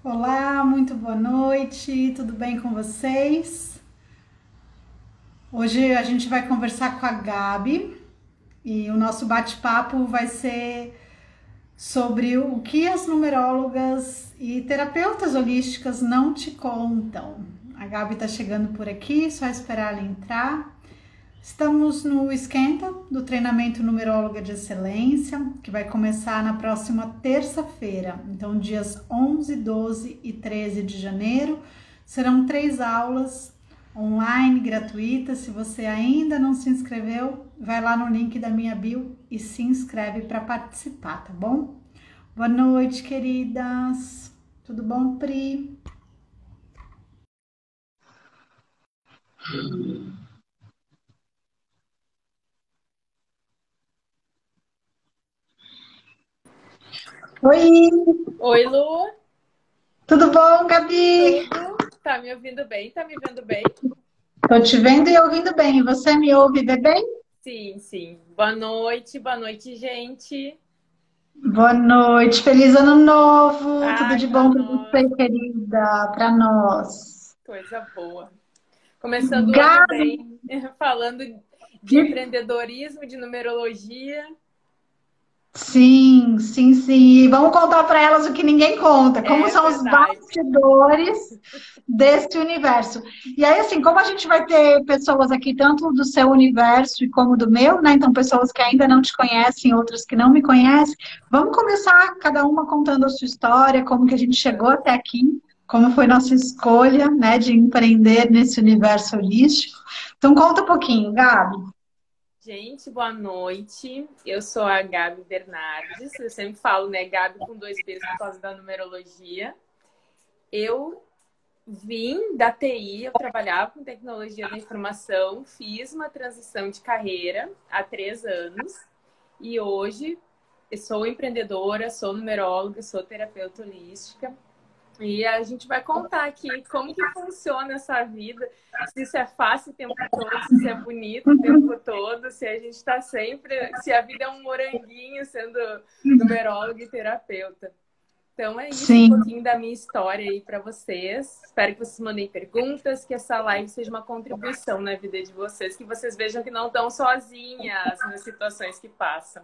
Olá, muito boa noite, tudo bem com vocês? Hoje a gente vai conversar com a Gabi e o nosso bate-papo vai ser sobre o que as numerólogas e terapeutas holísticas não te contam. A Gabi está chegando por aqui, só esperar ela entrar. Estamos no esquenta do treinamento Numeróloga de Excelência, que vai começar na próxima terça-feira. Então, dias 11, 12 e 13 de janeiro, serão 3 aulas online gratuitas. Se você ainda não se inscreveu, vai lá no link da minha bio e se inscreve para participar, tá bom? Boa noite, queridas. Tudo bom, Pri? Oi, Oi, Lu. tudo bom, Gabi? Tudo? Tá me ouvindo bem? Tá me vendo bem? Tô te vendo e ouvindo bem. Você me ouve e vê bem? Sim, sim. Boa noite, gente. Boa noite, feliz ano novo, tudo Ai, de pra bom para nós, você, querida, para nós. coisa boa. Começando o ano Gabi, bem, falando de empreendedorismo, de numerologia. sim, sim, sim. E vamos contar para elas o que ninguém conta, como É são os verdade. bastidores desse universo. E aí, assim, como a gente vai ter pessoas aqui, tanto do seu universo e como do meu, né? Então, pessoas que ainda não te conhecem, outras que não me conhecem, vamos começar cada uma contando a sua história, como que a gente chegou até aqui, como foi nossa escolha, né, de empreender nesse universo holístico. Então, conta um pouquinho, Gabi. Gente, boa noite. Eu sou a Gabi Bernardes. Eu sempre falo, né, Gabi com 2 Bs por causa da numerologia. Eu vim da TI, eu trabalhava com tecnologia da informação, fiz uma transição de carreira há 3 anos e hoje eu sou empreendedora, sou numeróloga, sou terapeuta holística e a gente vai contar aqui como que funciona essa vida, se isso é fácil o tempo todo, se isso é bonito o tempo todo, se a gente está sempre, se a vida é um moranguinho sendo numeróloga e terapeuta. Então é isso, um Sim. pouquinho da minha história aí para vocês. Espero que vocês mandem perguntas, que essa live seja uma contribuição na vida de vocês, que vocês vejam que não estão sozinhas nas situações que passam.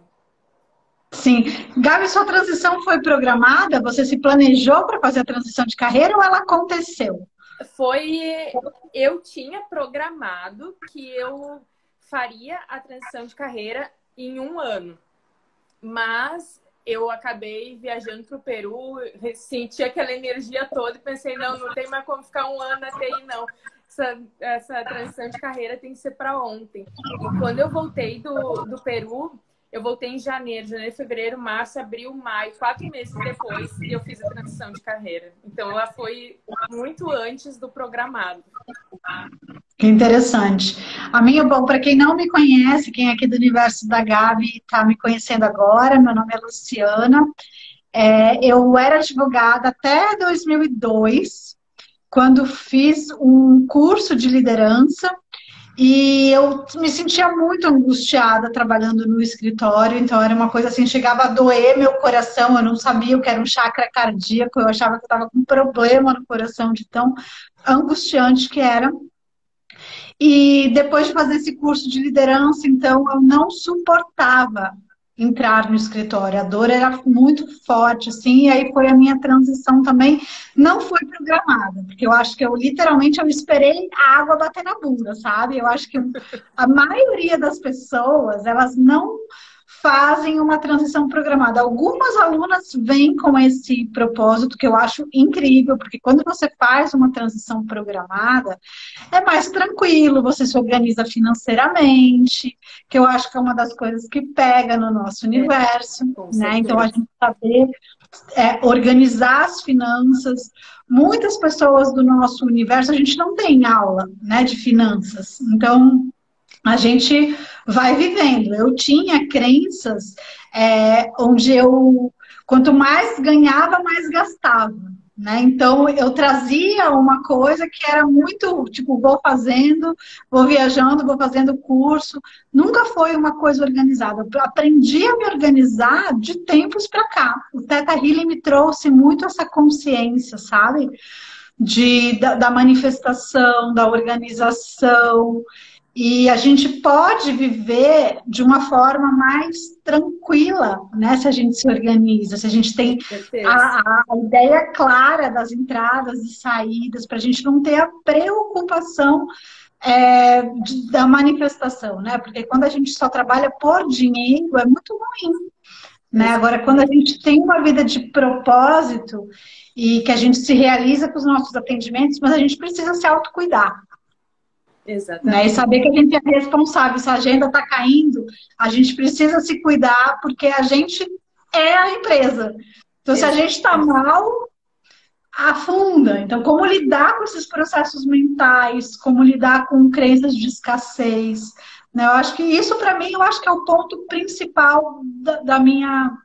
Sim. Gabi, sua transição foi programada? Você se planejou para fazer a transição de carreira ou ela aconteceu? Eu tinha programado que eu faria a transição de carreira em 1 ano, mas eu acabei viajando para o Peru, senti aquela energia toda e pensei, não tem mais como ficar 1 ano na TI, não. Essa transição de carreira tem que ser para ontem. E quando eu voltei do Peru, eu voltei em janeiro, fevereiro, março, abril, maio, 4 meses depois, eu fiz a transição de carreira. Então, ela foi muito antes do programado. Que interessante. A minha, bom, para quem não me conhece, quem é aqui do universo da Gabi está me conhecendo agora, meu nome é Luciana. Eu era advogada até 2002, quando fiz um curso de liderança e eu me sentia muito angustiada trabalhando no escritório, então era uma coisa assim, chegava a doer meu coração, eu não sabia o que era um chakra cardíaco, eu achava que eu estava com um problema no coração de tão angustiante que era. E depois de fazer esse curso de liderança, então, eu não suportava entrar no escritório. A dor era muito forte, assim, e aí foi a minha transição também. Não foi programada, porque eu acho que eu literalmente eu esperei a água bater na bunda, sabe? Eu acho que a maioria das pessoas, elas não fazem uma transição programada. Algumas alunas vêm com esse propósito que eu acho incrível, porque quando você faz uma transição programada, é mais tranquilo, você se organiza financeiramente, que eu acho que é uma das coisas que pega no nosso universo, Com né? Então, a certeza. gente saber organizar as finanças. Muitas pessoas do nosso universo, a gente não tem aula, né, de finanças. Então, a gente vai vivendo. Eu tinha crenças onde eu, quanto mais ganhava, mais gastava. né? Então, eu trazia uma coisa que era muito, tipo, vou fazendo, vou viajando, vou fazendo curso. Nunca foi uma coisa organizada. Eu aprendi a me organizar de tempos para cá. O Theta Healing me trouxe muito essa consciência, sabe? Da manifestação, da organização. E a gente pode viver de uma forma mais tranquila, né? Se a gente se organiza, se a gente tem a ideia clara das entradas e saídas, para a gente não ter a preocupação da manifestação, né? Porque quando a gente só trabalha por dinheiro, é muito ruim, né? Agora, quando a gente tem uma vida de propósito e que a gente se realiza com os nossos atendimentos, mas a gente precisa se autocuidar. Exatamente. Né? E saber que a gente é responsável. Se a agenda está caindo, a gente precisa se cuidar, porque a gente é a empresa. Então, se a gente está mal, afunda. Então, como lidar com esses processos mentais, como lidar com crenças de escassez, né? Eu acho que isso, para mim, eu acho que é o ponto principal da minha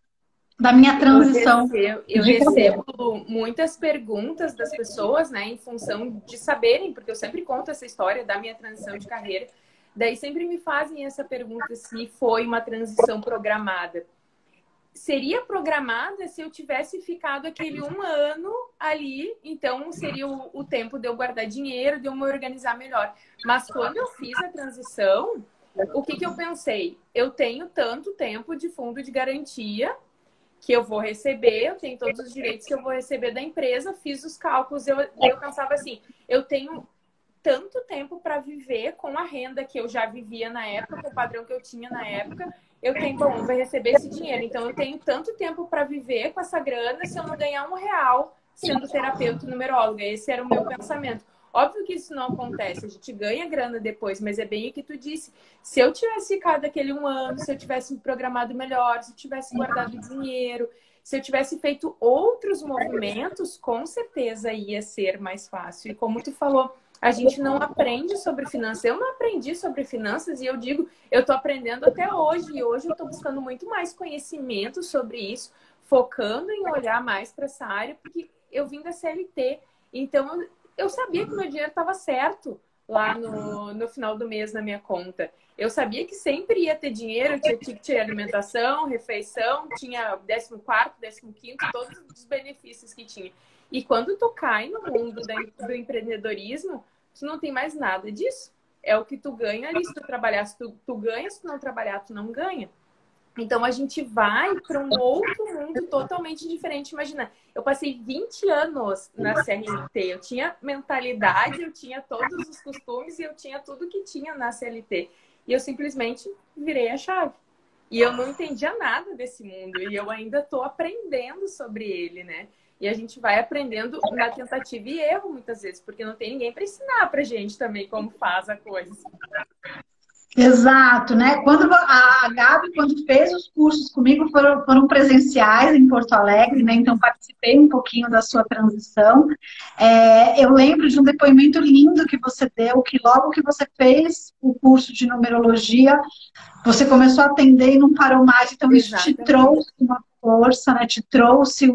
transição. Eu recebo muitas perguntas das pessoas, né, em função de saberem, porque eu sempre conto essa história da minha transição de carreira, daí sempre me fazem essa pergunta se foi uma transição programada. Seria programada se eu tivesse ficado aquele 1 ano ali, então seria o tempo de eu guardar dinheiro, de eu me organizar melhor. Mas quando eu fiz a transição, o que eu pensei? Eu tenho tanto tempo de fundo de garantia que eu vou receber, eu tenho todos os direitos que eu vou receber da empresa, fiz os cálculos, eu pensava assim, eu tenho tanto tempo para viver com a renda que eu já vivia na época, com o padrão que eu tinha na época, eu tenho, bom, vou receber esse dinheiro, então eu tenho tanto tempo para viver com essa grana se eu não ganhar R$ 1 sendo terapeuta e numeróloga. Esse era o meu pensamento. Óbvio que isso não acontece, a gente ganha grana depois, mas é bem o que tu disse. Se eu tivesse ficado aquele 1 ano, se eu tivesse me programado melhor, se eu tivesse guardado dinheiro, se eu tivesse feito outros movimentos, com certeza ia ser mais fácil. E como tu falou, a gente não aprende sobre finanças. Eu não aprendi sobre finanças e eu digo, eu estou aprendendo até hoje. E hoje eu estou buscando muito mais conhecimento sobre isso, focando em olhar mais para essa área, porque eu vim da CLT. Então, eu sabia que meu dinheiro estava certo lá no final do mês na minha conta. Eu sabia que sempre ia ter dinheiro, eu tinha ticket de alimentação, refeição, tinha 14º, 15º, todos os benefícios que tinha. E quando tu cai no mundo do empreendedorismo, tu não tem mais nada disso. É o que tu ganha ali. Se tu trabalhar, se tu ganha, se tu não trabalhar, tu não ganha. Então, a gente vai para um outro mundo totalmente diferente. Imagina, eu passei 20 anos na CLT. Eu tinha mentalidade, eu tinha todos os costumes e eu tinha tudo que tinha na CLT. E eu simplesmente virei a chave. E eu não entendia nada desse mundo. E eu ainda estou aprendendo sobre ele, né? E a gente vai aprendendo na tentativa e erro, muitas vezes. Porque não tem ninguém para ensinar para gente também como faz a coisa. Exato, né? Quando a Gabi, quando fez os cursos comigo, foram presenciais em Porto Alegre, né? Então participei um pouquinho da sua transição. Eu lembro de um depoimento lindo que você deu, que logo que você fez o curso de numerologia, você começou a atender e não parou mais. Então isso te trouxe uma força, né? Te trouxe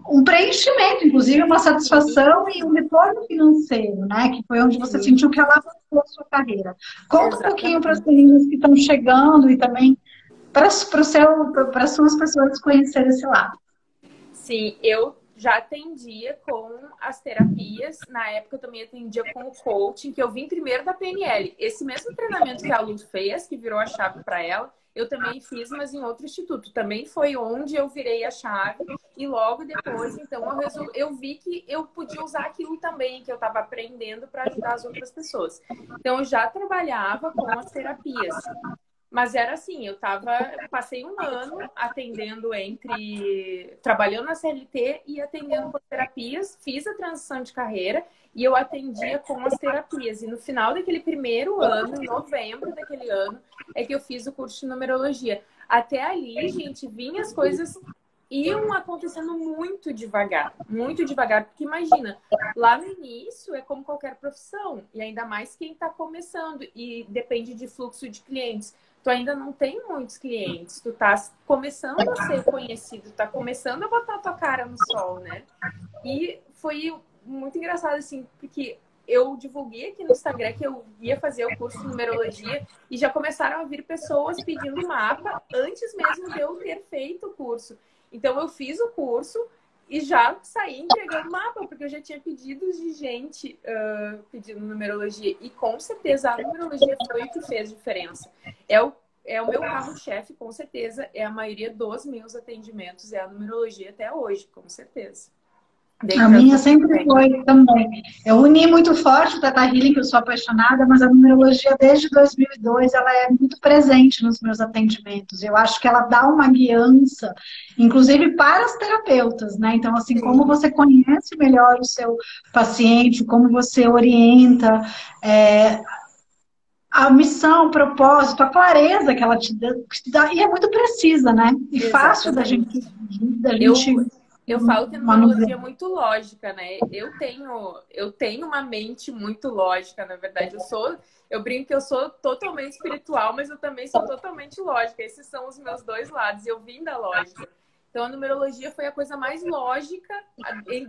um preenchimento, inclusive uma satisfação e um retorno financeiro, né? Que foi onde você sentiu que alavancou a sua carreira. Conta um pouquinho para as meninas que estão chegando e também para as suas pessoas conhecerem esse lado. Sim, eu já atendia com as terapias. Na época eu também atendia com o coaching, que eu vim primeiro da PNL. Esse mesmo treinamento que a Lu fez, que virou a chave para ela, eu também fiz, mas em outro instituto. Também foi onde eu virei a chave e logo depois, então, eu vi que eu podia usar aquilo também que eu estava aprendendo para ajudar as outras pessoas. Então, eu já trabalhava com as terapias. Mas era assim, passei 1 ano atendendo trabalhando na CLT e atendendo com terapias, fiz a transição de carreira e eu atendia com as terapias. E no final daquele primeiro ano, em novembro daquele ano, é que eu fiz o curso de numerologia. Até ali, gente, as coisas iam acontecendo muito devagar, porque imagina, lá no início é como qualquer profissão, e ainda mais quem está começando, e depende de fluxo de clientes. tu ainda não tem muitos clientes, tu tá começando a ser conhecido, tá começando a botar tua cara no sol, né? E foi muito engraçado, assim, porque eu divulguei aqui no Instagram que eu ia fazer o curso de numerologia e já começaram a vir pessoas pedindo mapa antes mesmo de eu ter feito o curso. Então, eu fiz o curso e já saí entregando mapa, porque eu já tinha pedidos de gente pedindo numerologia. E com certeza a numerologia foi o que fez diferença. É o meu carro-chefe, com certeza. É a maioria dos meus atendimentos, é a numerologia até hoje, com certeza. A minha sempre foi também. Eu uni muito forte o Teta Healing, que eu sou apaixonada, mas a numerologia desde 2002 ela é muito presente nos meus atendimentos. Eu acho que ela dá uma guiança, inclusive para as terapeutas, né? Então, assim, como você conhece melhor o seu paciente, como você orienta, a missão, o propósito, a clareza que ela te dá, e é muito precisa, né? E fácil da gente. Eu falo que a numerologia é muito lógica, né? Eu tenho uma mente muito lógica, na verdade. Eu brinco que eu sou totalmente espiritual, mas eu também sou totalmente lógica. Esses são os meus dois lados. Eu vim da lógica. Então, a numerologia foi a coisa mais lógica,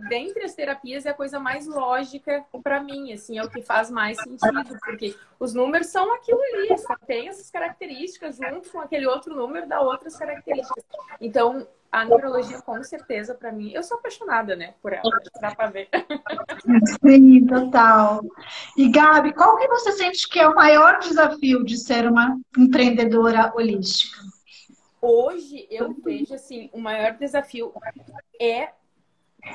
dentre as terapias, é a coisa mais lógica para mim, assim, é o que faz mais sentido, porque os números são aquilo ali, só tem essas características junto com aquele outro número, dá outras características. Então, a numerologia, com certeza, para mim, eu sou apaixonada, né, por ela, dá para ver. Sim, total. E Gabi, qual que você sente que é o maior desafio de ser uma empreendedora holística? Hoje, eu vejo, assim, o maior desafio é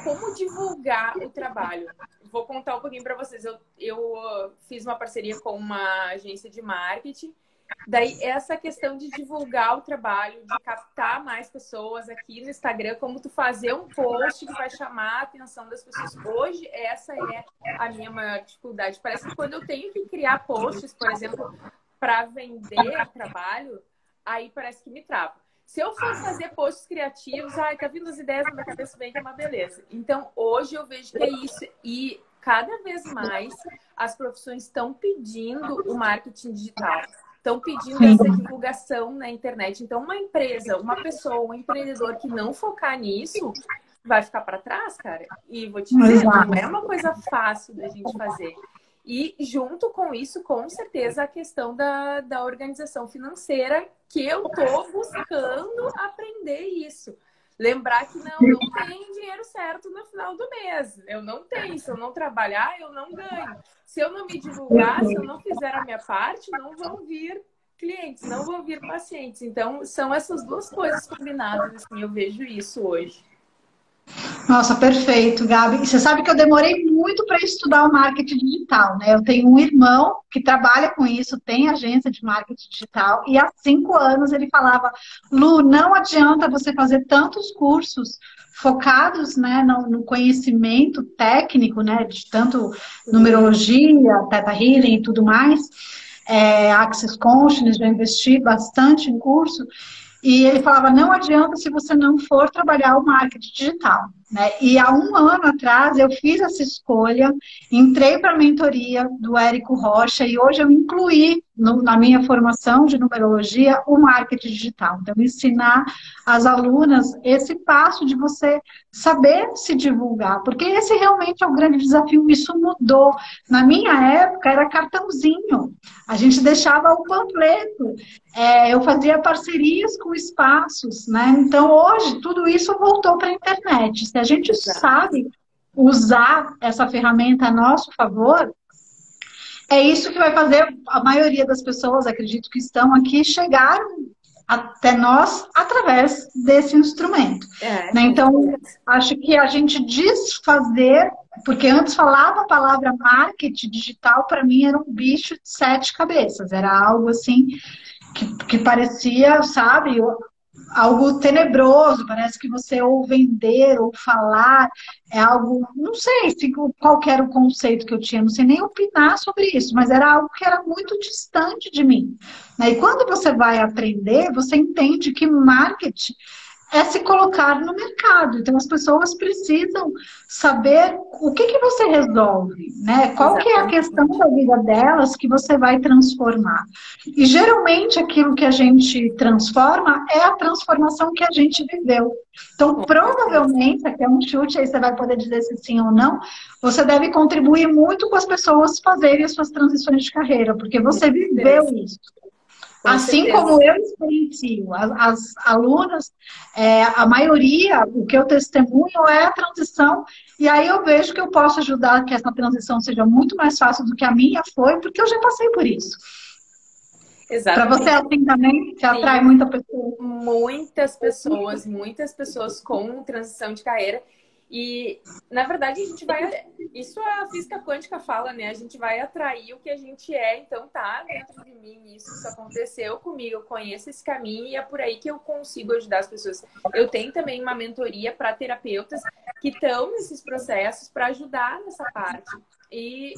como divulgar o trabalho. Vou contar um pouquinho para vocês. Eu fiz uma parceria com uma agência de marketing. Daí, essa questão de divulgar o trabalho, de captar mais pessoas aqui no Instagram, como tu fazer um post que vai chamar a atenção das pessoas. Hoje, essa é a minha maior dificuldade. Parece que quando eu tenho que criar posts, por exemplo, para vender trabalho, aí parece que me trava. Se eu for fazer posts criativos, tá vindo as ideias na minha cabeça bem, que é uma beleza. Então, hoje eu vejo que é isso. E cada vez mais as profissões estão pedindo o marketing digital. Estão pedindo essa divulgação na internet. Então, uma empresa, uma pessoa, um empreendedor que não focar nisso, vai ficar para trás, cara. E vou te dizer, não é uma coisa fácil da gente fazer. E junto com isso, com certeza, a questão da organização financeira, que eu estou buscando aprender isso. Lembrar que não tem dinheiro certo no final do mês. Eu não tenho. Se eu não trabalhar, eu não ganho. Se eu não me divulgar, se eu não fizer a minha parte, não vão vir clientes, não vão vir pacientes. Então, são essas duas coisas combinadas. Assim, eu vejo isso hoje. Nossa, perfeito, Gabi. E você sabe que eu demorei muito para estudar o marketing digital, né? Eu tenho um irmão que trabalha com isso, tem agência de marketing digital, e há 5 anos ele falava: Lu, não adianta você fazer tantos cursos focados, né, no conhecimento técnico, né, de tanto numerologia, Theta Healing e tudo mais, Access Consciousness, já investi bastante em curso. E ele falava, não adianta se você não for trabalhar o marketing digital, né? E há 1 ano atrás eu fiz essa escolha, entrei para a mentoria do Érico Rocha e hoje eu incluí na minha formação de numerologia o marketing digital. Então, ensinar às alunas esse passo de você saber se divulgar, porque esse realmente é o grande desafio, isso mudou. Na minha época era cartãozinho, a gente deixava o panfleto, eu fazia parcerias com espaços, né? Então, hoje, tudo isso voltou para a internet. Se a gente sabe usar essa ferramenta a nosso favor, é isso que vai fazer a maioria das pessoas, acredito que estão aqui, chegaram até nós através desse instrumento. Né? Então, acho que a gente desfazer, porque antes falava a palavra marketing digital, para mim era um bicho de 7 cabeças, era algo assim que parecia, sabe, algo tenebroso, parece que você ou vender ou falar é algo, não sei qual era o conceito que eu tinha, não sei nem opinar sobre isso, mas era algo que era muito distante de mim. E quando você vai aprender, você entende que marketing é se colocar no mercado. Então, as pessoas precisam saber o que você resolve, né? Qual que é a questão da vida delas que você vai transformar. E, geralmente, aquilo que a gente transforma é a transformação que a gente viveu. Então, provavelmente, aqui é um chute, aí você vai poder dizer se sim ou não, você deve contribuir muito com as pessoas fazerem as suas transições de carreira, porque você viveu isso. Assim como eu experiencio, as alunas, a maioria, o que eu testemunho é a transição, e aí eu vejo que eu posso ajudar que essa transição seja muito mais fácil do que a minha foi, porque eu já passei por isso. Exatamente. Para você assim também, te atrai muita pessoa? Muitas pessoas com transição de carreira. E, na verdade, a gente vai... Isso a física quântica fala, né? A gente vai atrair o que a gente é. Então, tá dentro de mim isso aconteceu comigo. Eu conheço esse caminho e é por aí que eu consigo ajudar as pessoas. Eu tenho também uma mentoria para terapeutas que estão nesses processos para ajudar nessa parte. E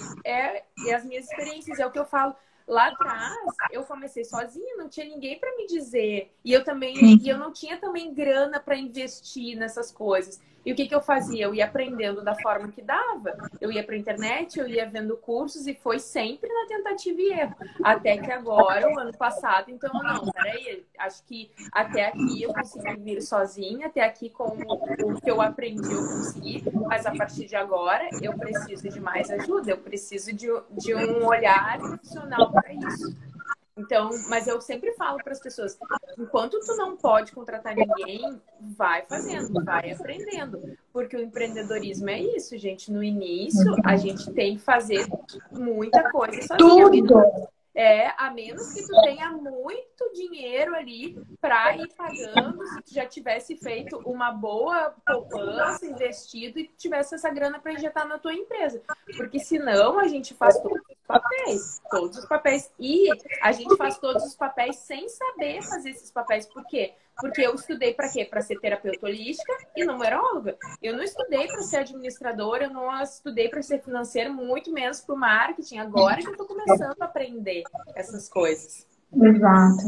as minhas experiências, é o que eu falo. Lá atrás, eu comecei sozinha, não tinha ninguém para me dizer. E eu não tinha também grana para investir nessas coisas. E o que eu fazia? Eu ia aprendendo da forma que dava. Eu ia para a internet, eu ia vendo cursos e foi sempre na tentativa e erro. Até que agora, o ano passado, então, não, peraí, acho que até aqui eu consegui vir sozinha, até aqui com o que eu aprendi eu consegui, mas a partir de agora eu preciso de mais ajuda, eu preciso de um olhar profissional para isso. Então, mas eu sempre falo para as pessoas, enquanto tu não pode contratar ninguém, vai fazendo, vai aprendendo. Porque o empreendedorismo é isso, gente. No início, a gente tem que fazer muita coisa sozinha. Tudo! A menos que tu tenha muito dinheiro ali para ir pagando, se tu já tivesse feito uma boa poupança, investido e tivesse essa grana para injetar na tua empresa. Porque senão a gente faz todos os papéis. E a gente faz todos os papéis sem saber fazer esses papéis. Por quê? Porque eu estudei para quê? Para ser terapeuta holística e numeróloga. Eu não estudei para ser administradora, eu não estudei para ser financeira, muito menos para o marketing. Agora que eu estou começando a aprender essas coisas. Exato.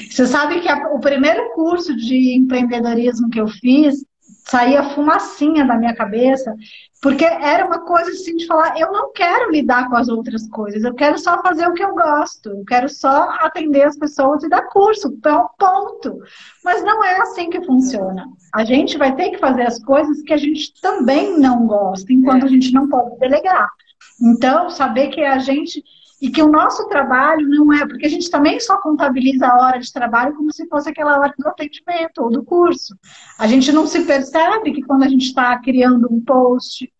Você sabe que o primeiro curso de empreendedorismo que eu fiz, saía fumacinha da minha cabeça, porque era uma coisa assim de falar, eu não quero lidar com as outras coisas, eu quero só fazer o que eu gosto, eu quero só atender as pessoas e dar curso, ponto. Mas não é assim que funciona. A gente vai ter que fazer as coisas que a gente também não gosta, enquanto a gente não pode delegar. Então, saber que a gente... E que o nosso trabalho não é... Porque a gente também só contabiliza a hora de trabalho como se fosse aquela hora do atendimento ou do curso. A gente não se percebe que quando a gente está criando um post,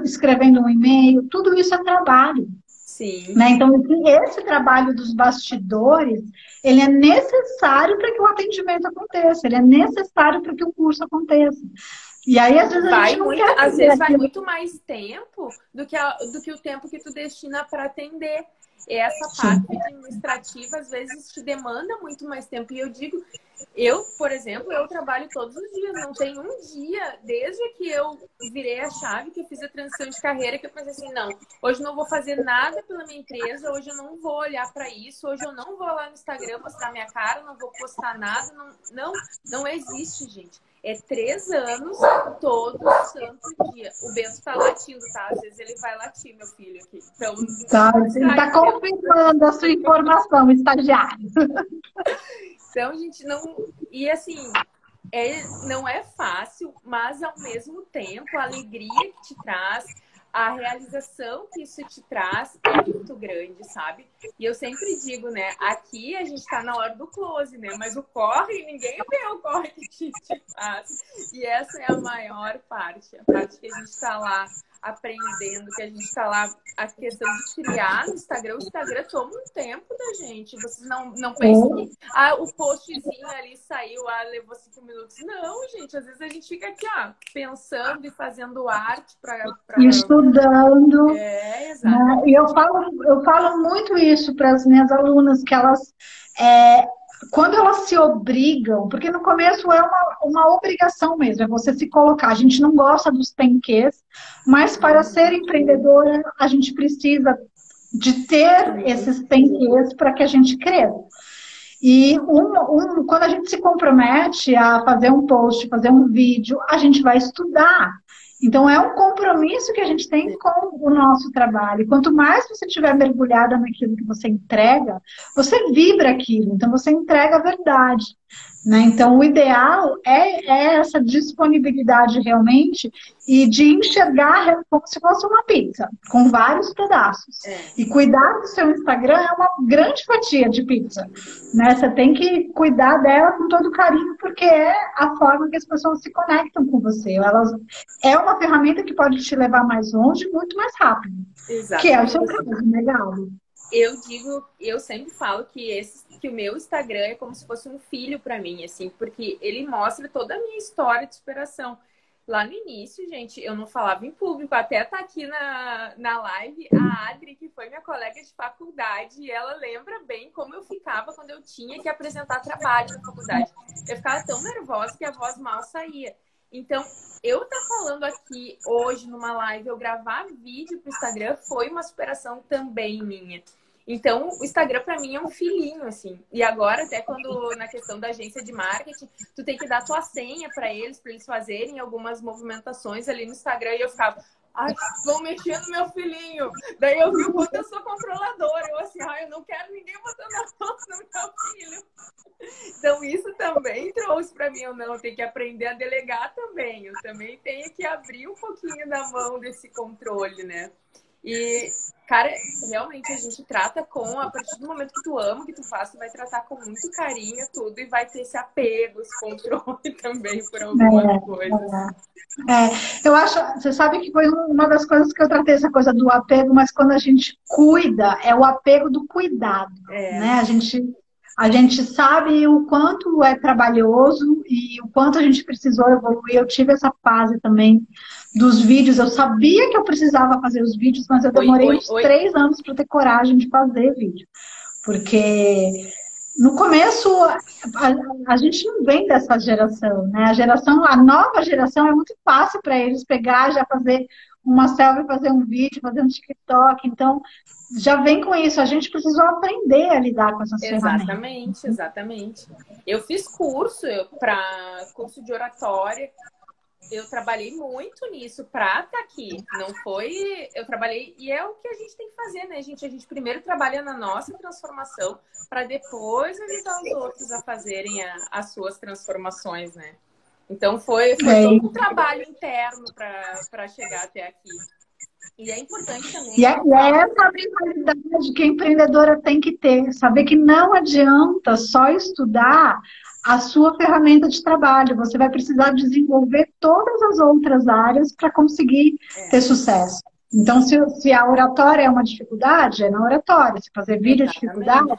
escrevendo um e-mail, tudo isso é trabalho. Sim. Né? Então, esse trabalho dos bastidores, ele é necessário para que o atendimento aconteça. Ele é necessário para que o curso aconteça. E aí, às vezes, às vezes vai muito mais tempo do que o tempo que tu destina para atender. E essa parte administrativa, às vezes, te demanda muito mais tempo. E eu digo, por exemplo, eu trabalho todos os dias. Não tem um dia, desde que eu virei a chave, que eu fiz a transição de carreira, que eu pensei assim, não, hoje eu não vou fazer nada pela minha empresa, hoje eu não vou olhar para isso, hoje eu não vou lá no Instagram mostrar minha cara, não vou postar nada. Não existe, gente. É 3 anos todo santo dia. O Bento tá latindo, tá? Às vezes ele vai latir, meu filho, aqui. Então, ele tá confirmando a sua informação, estagiário. Então, gente, não... E assim, não é fácil, mas ao mesmo tempo, a alegria que te traz, a realização que isso te traz é muito grande, sabe? E eu sempre digo, né? Aqui a gente tá na hora do close, né? Mas o corre, ninguém vê o corre que te faz. E essa é a maior parte. A parte que a gente tá lá aprendendo, que a gente tá lá, a questão de criar no Instagram. O Instagram toma um tempo da gente. Vocês não pensam que o postzinho ali saiu, levou 5 minutos. Não, gente, às vezes a gente fica aqui, pensando e fazendo arte para estudando. Exatamente. E eu falo muito isso para as minhas alunas, que elas... quando elas se obrigam, porque no começo é uma obrigação mesmo, é você se colocar. A gente não gosta dos penquês, mas para ser empreendedora, a gente precisa de ter esses penquês para que a gente cresça. E quando a gente se compromete a fazer um post, fazer um vídeo, a gente vai estudar. Então, é um compromisso que a gente tem com o nosso trabalho. Quanto mais você estiver mergulhada naquilo que você entrega, você vibra aquilo. Então, você entrega a verdade. Né? Então, o ideal é essa disponibilidade realmente e de enxergar como se fosse uma pizza, com vários pedaços. E cuidar do seu Instagram é uma grande fatia de pizza. Né? Você tem que cuidar dela com todo carinho, porque é a forma que as pessoas se conectam com você. É uma ferramenta que pode te levar mais longe muito mais rápido. Exatamente. Que é o seu caso, legal. Eu sempre falo que o meu Instagram é como se fosse um filho para mim, assim, porque ele mostra toda a minha história de superação. Lá no início, gente, eu não falava em público, até tá aqui na live a Adri, que foi minha colega de faculdade, e ela lembra bem como eu ficava quando eu tinha que apresentar trabalho na faculdade. Eu ficava tão nervosa que a voz mal saía. Então, eu estar falando aqui hoje numa live, eu gravar vídeo pro Instagram, foi uma superação também minha. Então, o Instagram para mim é um filhinho, assim. E agora, até quando na questão da agência de marketing, tu tem que dar tua senha para eles fazerem algumas movimentações ali no Instagram. E eu ficava, ai, vão mexer no meu filhinho. Daí eu vi o quanto eu sou controladora. Eu assim, ai, eu não quero ninguém botando a mão no meu filho. Então, isso também trouxe para mim, eu não tenho que aprender a delegar também. Eu também tenho que abrir um pouquinho da mão desse controle, né? E, cara, realmente a gente trata a partir do momento que tu ama, que tu faz, tu vai tratar com muito carinho tudo e vai ter esse apego, esse controle também por algumas coisas. Eu acho, você sabe que foi uma das coisas que eu tratei, essa coisa do apego, mas quando a gente cuida, é o apego do cuidado, né? A gente sabe o quanto é trabalhoso e o quanto a gente precisou evoluir. Eu tive essa fase também dos vídeos. Eu sabia que eu precisava fazer os vídeos, mas eu demorei uns 3 anos para ter coragem de fazer vídeo. Porque no começo a gente não vem dessa geração, né? A nova geração é muito fácil para eles pegar, já fazer uma selfie, fazer um vídeo, fazer um TikTok. Então, já vem com isso. A gente precisou aprender a lidar com essas ferramentas. Exatamente. Eu fiz curso de oratória. Eu trabalhei muito nisso para estar aqui. Não foi... Eu trabalhei... E é o que a gente tem que fazer, né, gente? A gente primeiro trabalha na nossa transformação para depois ajudar os outros a fazerem as suas transformações, né? Então, foi todo um trabalho interno para chegar até aqui. E é importante também... E é essa mentalidade que a empreendedora tem que ter. Saber que não adianta só estudar a sua ferramenta de trabalho. Você vai precisar desenvolver todas as outras áreas para conseguir ter sucesso. Então, se a oratória é uma dificuldade, é na oratória. Se fazer vídeo é dificuldade,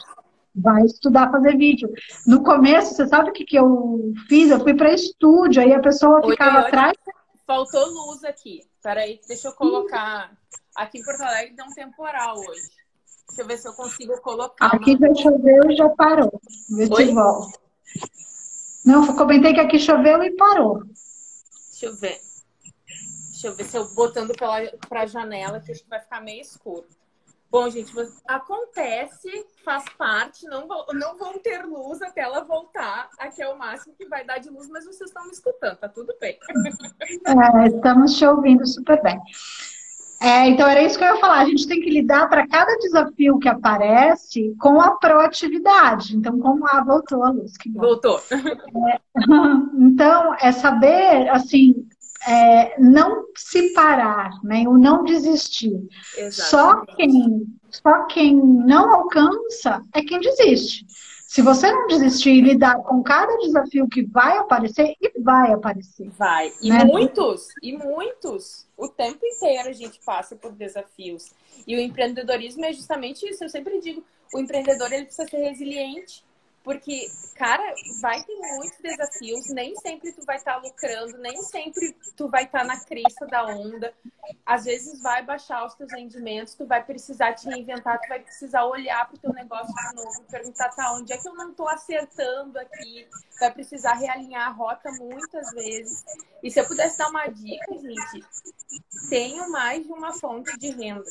vai estudar fazer vídeo. No começo, você sabe o que eu fiz? Eu fui para estúdio, aí a pessoa ficava atrás... Faltou luz aqui. Peraí, deixa eu colocar... Aqui em Porto Alegre dá um temporal hoje. Deixa eu ver se eu consigo colocar. Aqui já choveu e já parou. Vê se volta. Não, eu comentei que aqui choveu e parou. Deixa eu ver se eu botando para a janela, que acho que vai ficar meio escuro. Bom, gente, acontece, faz parte, não vão ter luz até ela voltar. Aqui é o máximo que vai dar de luz, mas vocês estão me escutando, tá tudo bem. Estamos te ouvindo super bem. Então, era isso que eu ia falar. A gente tem que lidar para cada desafio que aparece com a proatividade. Então, voltou a luz. Que bom. Voltou. Então, é saber, assim, não se parar, né? O não desistir. Só quem não alcança é quem desiste. Se você não desistir e lidar com cada desafio que vai aparecer, e vai aparecer. Vai. E né? muitos. O tempo inteiro a gente passa por desafios. E o empreendedorismo é justamente isso. Eu sempre digo, o empreendedor ele precisa ser resiliente. Porque, cara, vai ter muitos desafios, nem sempre tu vai estar lucrando, nem sempre tu vai estar na crista da onda. Às vezes vai baixar os teus rendimentos, tu vai precisar te reinventar, tu vai precisar olhar para o teu negócio de novo, perguntar, tá, onde é que eu não estou acertando aqui? Vai precisar realinhar a rota muitas vezes. E se eu pudesse dar uma dica, gente, tenho mais de uma fonte de renda.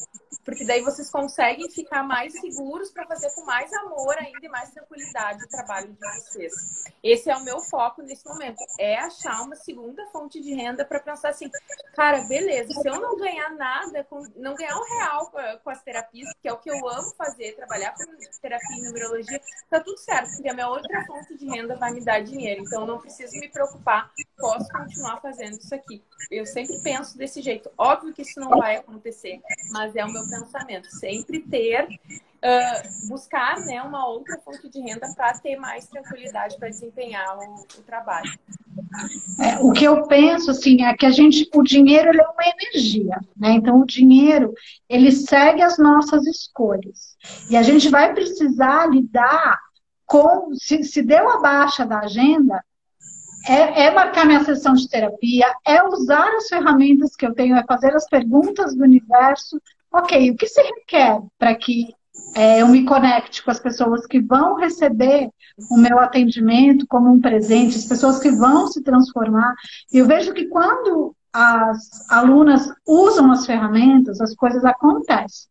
porque daí vocês conseguem ficar mais seguros para fazer com mais amor ainda e mais tranquilidade o trabalho de vocês. Esse é o meu foco nesse momento, é achar uma segunda fonte de renda para pensar assim, cara, beleza, se eu não ganhar nada, não ganhar R$ 1 com as terapias, que é o que eu amo fazer, trabalhar com terapia e numerologia, tá tudo certo, porque a minha outra fonte de renda vai me dar dinheiro, então eu não preciso me preocupar, posso continuar fazendo isso aqui. Eu sempre penso desse jeito. Óbvio que isso não vai acontecer, mas é o meu pensamento. Sempre ter, buscar, né, uma outra fonte de renda para ter mais tranquilidade para desempenhar o trabalho. O que eu penso, assim, é que o dinheiro ele é uma energia, né? Então, o dinheiro, ele segue as nossas escolhas. E a gente vai precisar lidar com, se deu a baixa da agenda, é marcar minha sessão de terapia, é usar as ferramentas que eu tenho, é fazer as perguntas do universo. Ok, o que se requer para que eu me conecte com as pessoas que vão receber o meu atendimento como um presente, as pessoas que vão se transformar. E eu vejo que quando as alunas usam as ferramentas, as coisas acontecem.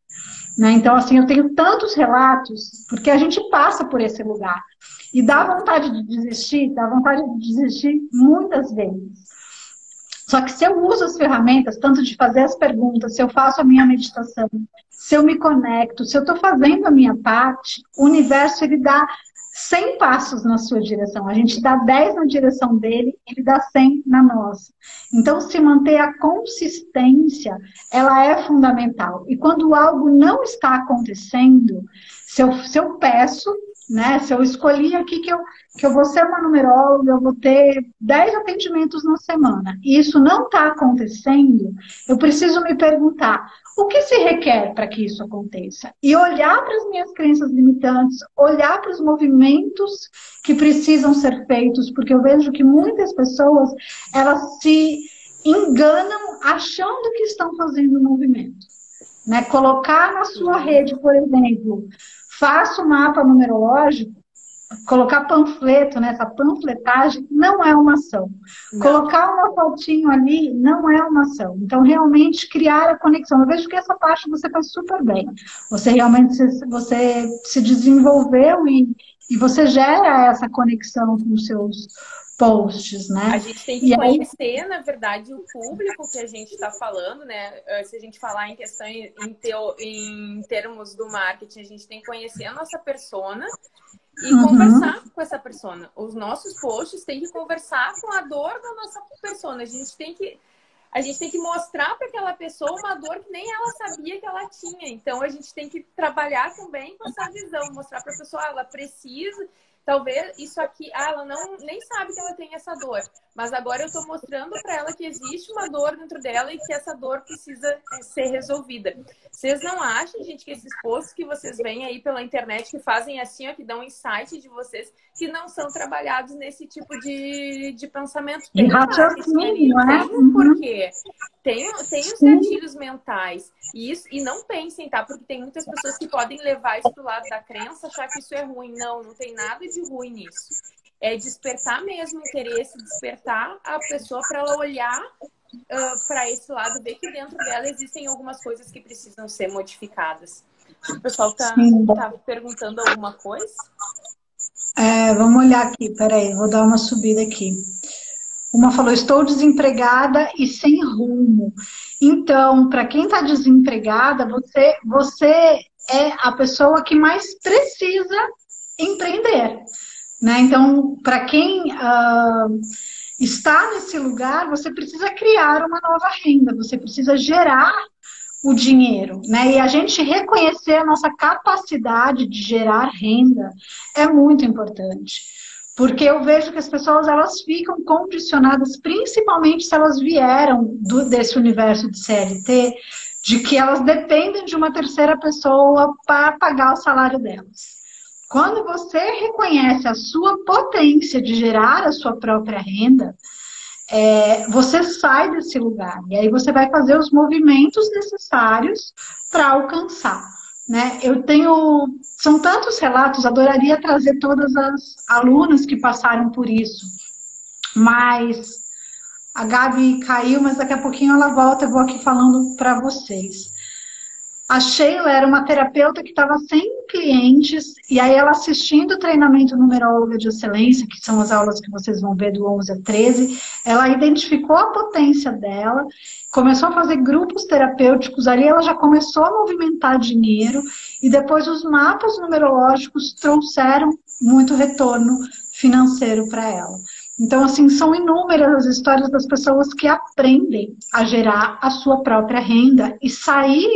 Né? Então, assim, eu tenho tantos relatos, porque a gente passa por esse lugar. E dá vontade de desistir muitas vezes. Só que se eu uso as ferramentas, tanto de fazer as perguntas, se eu faço a minha meditação, se eu me conecto, se eu estou fazendo a minha parte, o universo, ele dá 100 passos na sua direção. A gente dá 10 na direção dele, ele dá 100 na nossa. Então, se manter a consistência, ela é fundamental. E quando algo não está acontecendo, se eu peço, né, se eu escolhi aqui que eu vou ser uma numeróloga, eu vou ter 10 atendimentos na semana, e isso não está acontecendo, eu preciso me perguntar, o que se requer para que isso aconteça? E olhar para as minhas crenças limitantes, olhar para os movimentos que precisam ser feitos, porque eu vejo que muitas pessoas, elas se enganam achando que estão fazendo movimento. Né? Colocar na sua rede, por exemplo, faça o mapa numerológico, colocar panfleto, né? Essa panfletagem não é uma ação. Não. Colocar uma fotinho ali não é uma ação. Então, realmente, criar a conexão. Eu vejo que essa parte você faz super bem. Você realmente você se desenvolveu e você gera essa conexão com os seus posts, né? A gente tem que conhecer, na verdade, o público que a gente está falando, né? Se a gente falar em questão em termos do marketing, a gente tem que conhecer a nossa persona e conversar com essa persona. Os nossos posts têm que conversar com a dor da nossa persona. A gente tem que mostrar para aquela pessoa uma dor que nem ela sabia que ela tinha. Então, a gente tem que trabalhar também com essa visão, mostrar para a pessoa, ela precisa... Talvez isso aqui, ela nem sabe que ela tem essa dor, mas agora eu estou mostrando para ela que existe uma dor dentro dela e que essa dor precisa ser resolvida. Vocês não acham, gente, que esses posts que vocês veem aí pela internet, que fazem assim, ó, que dão insight de vocês, que não são trabalhados nesse tipo de pensamento? Tem um porquê. Tem os gatilhos mentais. E não pensem, tá? Porque tem muitas pessoas que podem levar isso pro lado da crença, achar que isso é ruim. Não tem nada de ruim nisso. É despertar mesmo o interesse, despertar a pessoa para ela olhar para esse lado, ver que dentro dela existem algumas coisas que precisam ser modificadas. O pessoal tá perguntando alguma coisa? Vamos olhar aqui, peraí, vou dar uma subida aqui. Uma falou, estou desempregada e sem rumo. Então, para quem está desempregada, você é a pessoa que mais precisa empreender. Né? Então, para quem está nesse lugar, você precisa criar uma nova renda, você precisa gerar o dinheiro. Né? E a gente reconhecer a nossa capacidade de gerar renda é muito importante. Porque eu vejo que as pessoas elas ficam condicionadas, principalmente se elas vieram desse universo de CLT, de que elas dependem de uma terceira pessoa para pagar o salário delas. Quando você reconhece a sua potência de gerar a sua própria renda, você sai desse lugar. E aí você vai fazer os movimentos necessários para alcançar. Né? São tantos relatos, adoraria trazer todas as alunas que passaram por isso, mas a Gabi caiu, mas daqui a pouquinho ela volta, eu vou aqui falando para vocês. A Sheila era uma terapeuta que estava sem clientes, e aí ela assistindo o treinamento numeróloga de excelência, que são as aulas que vocês vão ver do 11 a 13, ela identificou a potência dela, começou a fazer grupos terapêuticos, ali ela já começou a movimentar dinheiro, e depois os mapas numerológicos trouxeram muito retorno financeiro para ela. Então, assim, são inúmeras as histórias das pessoas que aprendem a gerar a sua própria renda e sair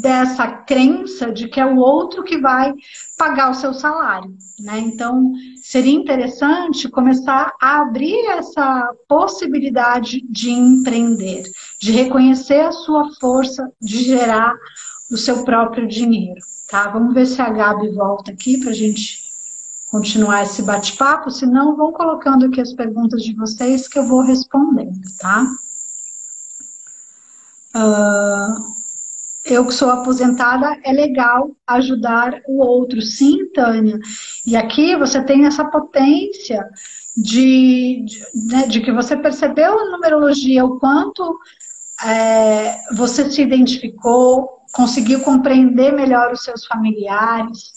dessa crença de que é o outro que vai pagar o seu salário, né? Então, seria interessante começar a abrir essa possibilidade de empreender, de reconhecer a sua força de gerar o seu próprio dinheiro, tá? Vamos ver se a Gabi volta aqui para a gente continuar esse bate-papo, senão vão colocando aqui as perguntas de vocês que eu vou respondendo, tá? Eu que sou aposentada, é legal ajudar o outro. Sim, Tânia. E aqui você tem essa potência de que você percebeu na numerologia o quanto você se identificou, conseguiu compreender melhor os seus familiares.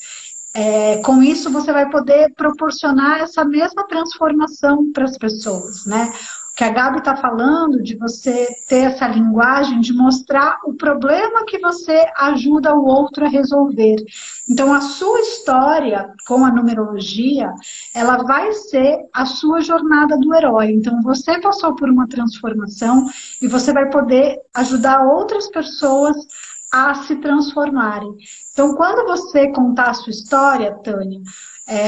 Com isso, você vai poder proporcionar essa mesma transformação para as pessoas, né? O que a Gabi está falando de você ter essa linguagem de mostrar o problema que você ajuda o outro a resolver. Então, a sua história com a numerologia, ela vai ser a sua jornada do herói. Então, você passou por uma transformação e você vai poder ajudar outras pessoas a se transformarem. Então, quando você contar a sua história, Tânia,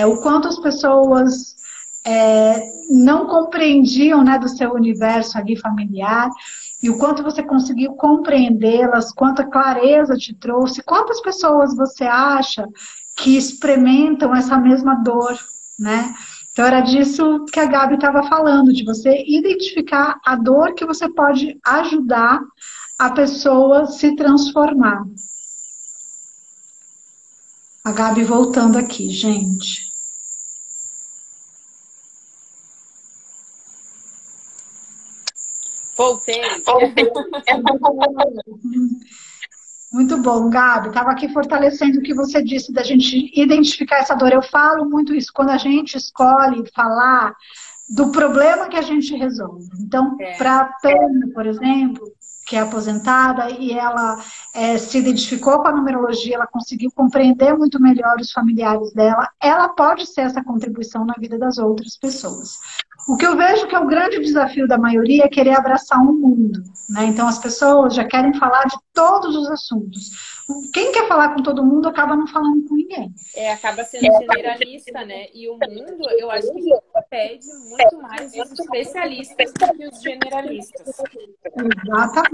o quanto as pessoas não compreendiam, né, do seu universo ali familiar, e o quanto você conseguiu compreendê-las, quanta clareza te trouxe, quantas pessoas você acha que experimentam essa mesma dor, né? Então, era disso que a Gabi estava falando, de você identificar a dor que você pode ajudar a pessoa se transformar. A Gabi voltando aqui, gente. Voltei. Muito bom, Gabi. Estava aqui fortalecendo o que você disse da gente identificar essa dor. Eu falo muito isso quando a gente escolhe falar do problema que a gente resolve. Então, para a Tânia, por exemplo, que é aposentada e ela se identificou com a numerologia, ela conseguiu compreender muito melhor os familiares dela, ela pode ser essa contribuição na vida das outras pessoas. O que eu vejo que é o grande desafio da maioria é querer abraçar um mundo, né? Então as pessoas já querem falar de todos os assuntos. Quem quer falar com todo mundo acaba não falando com ninguém. Acaba sendo generalista, né? E o mundo, eu acho que pede muito mais os especialistas do que os generalistas. Exatamente.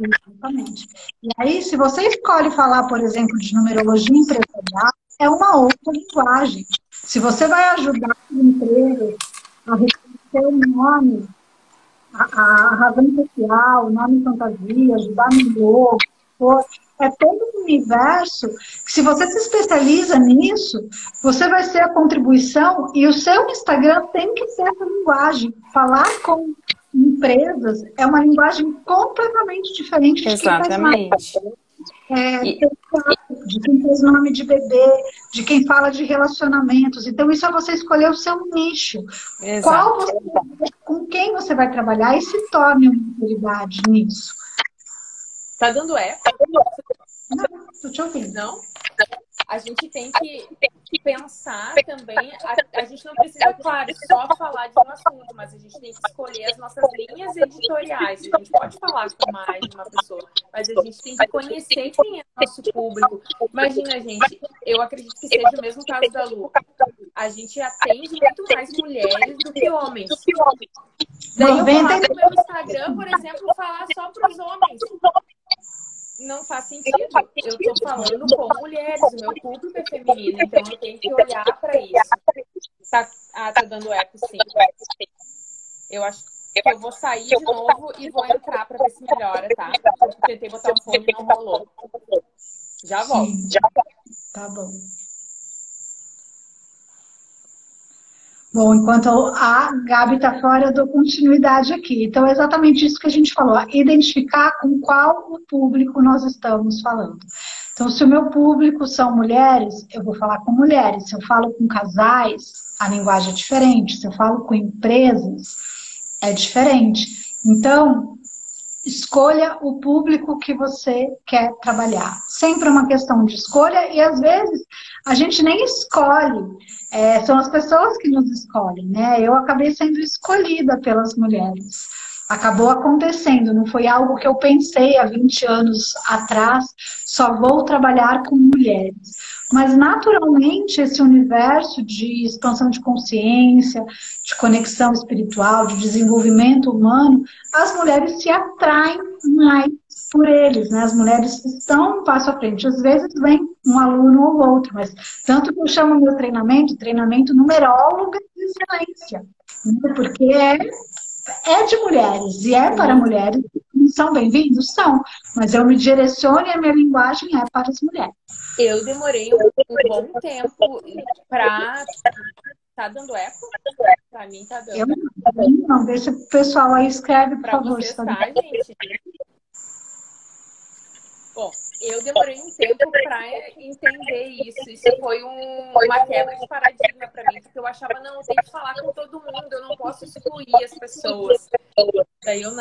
Exatamente. E aí, se você escolhe falar, por exemplo, de numerologia empresarial, é uma outra linguagem. Se você vai ajudar as empresas a reconhecer o nome, a razão social, o nome fantasia, ajudar no logo, é todo um universo que, se você se especializa nisso, você vai ser a contribuição e o seu Instagram tem que ter essa linguagem. Falar com empresas é uma linguagem completamente diferente de Exatamente. De quem faz nome de bebê, de quem fala de relacionamentos. Então, isso é você escolher o seu nicho. Exato. Com quem você vai trabalhar e se torne uma autoridade nisso. Tá dando eco? Não, tô te ouvindo. Não? A gente tem que pensar também, a gente não precisa, claro, só falar de um assunto, mas a gente tem que escolher as nossas linhas editoriais. A gente pode falar com mais de uma pessoa, mas a gente tem que conhecer quem é o nosso público. Imagina, gente, eu acredito que seja o mesmo caso da Lu. A gente atende muito mais mulheres do que homens. Daí eu vou lá no meu Instagram, por exemplo, falar só para os homens. Não faz sentido. Eu estou falando com mulheres, o meu público é feminino, então eu tenho que olhar para isso. Tá dando eco, sim. Eu acho que eu vou sair de novo e vou entrar para ver se melhora, tá? Eu tentei botar o fone e não rolou. Já volto. Tá bom. Bom, enquanto a Gabi está fora, eu dou continuidade aqui. Então, é exatamente isso que a gente falou, identificar com qual o público nós estamos falando. Então, se o meu público são mulheres, eu vou falar com mulheres. Se eu falo com casais, a linguagem é diferente. Se eu falo com empresas, é diferente. Então, escolha o público que você quer trabalhar. Sempre uma questão de escolha e, às vezes, a gente nem escolhe. São as pessoas que nos escolhem, né? Eu acabei sendo escolhida pelas mulheres. Acabou acontecendo, não foi algo que eu pensei há 20 anos atrás, só vou trabalhar com mulheres. Mas, naturalmente, esse universo de expansão de consciência, de conexão espiritual, de desenvolvimento humano, as mulheres se atraem mais por eles, né? As mulheres estão um passo à frente. Às vezes vem um aluno ou outro, mas tanto que eu chamo meu treinamento numeróloga de excelência, né? Porque é de mulheres e é para mulheres. São bem-vindos? São, mas eu me direciono e a minha linguagem é para as mulheres. Eu demorei um bom tempo para... Tá dando eco? Pra mim tá dando. Eu não, deixa o pessoal aí escreve, por pra favor. você, tá, gente? Bom, eu demorei um tempo para entender isso. Isso foi uma quebra de paradigma para mim, porque eu achava, não, eu tenho que falar com todo mundo, eu não posso excluir as pessoas. Daí eu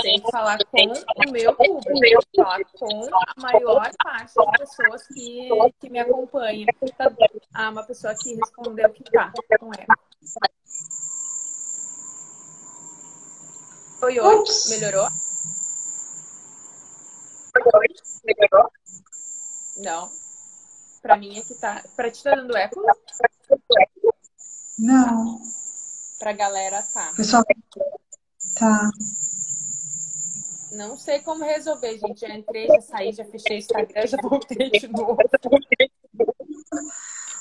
tenho que falar com o meu público, falar com a maior parte das pessoas que me acompanham. Uma pessoa que respondeu que tá com ela. Oi, melhorou? Melhorou? Não. Pra mim é que tá. Pra ti tá dando eco? Não. Pra galera tá. Pessoal, tá. Não sei como resolver, gente. Já entrei, já saí, já fechei o Instagram, já voltei de novo.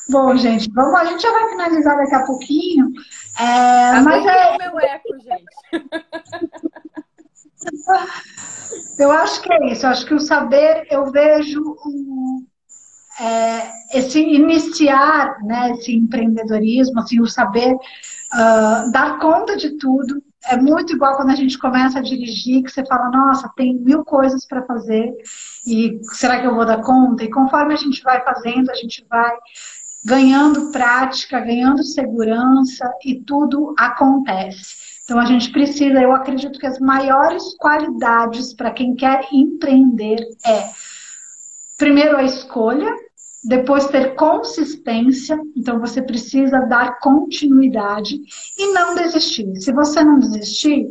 Bom, gente, a gente já vai finalizar daqui a pouquinho. Mas o meu eco, gente. Eu acho que é isso. Eu acho que o saber, eu vejo esse iniciar, né, esse empreendedorismo, assim, o saber dar conta de tudo. É muito igual quando a gente começa a dirigir, que você fala, nossa, tem 1000 coisas para fazer, e será que eu vou dar conta? E conforme a gente vai fazendo, a gente vai ganhando prática, ganhando segurança, e tudo acontece. Então, a gente precisa, eu acredito que as maiores qualidades para quem quer empreender primeiro, a escolha, depois ter consistência, então você precisa dar continuidade e não desistir. Se você não desistir,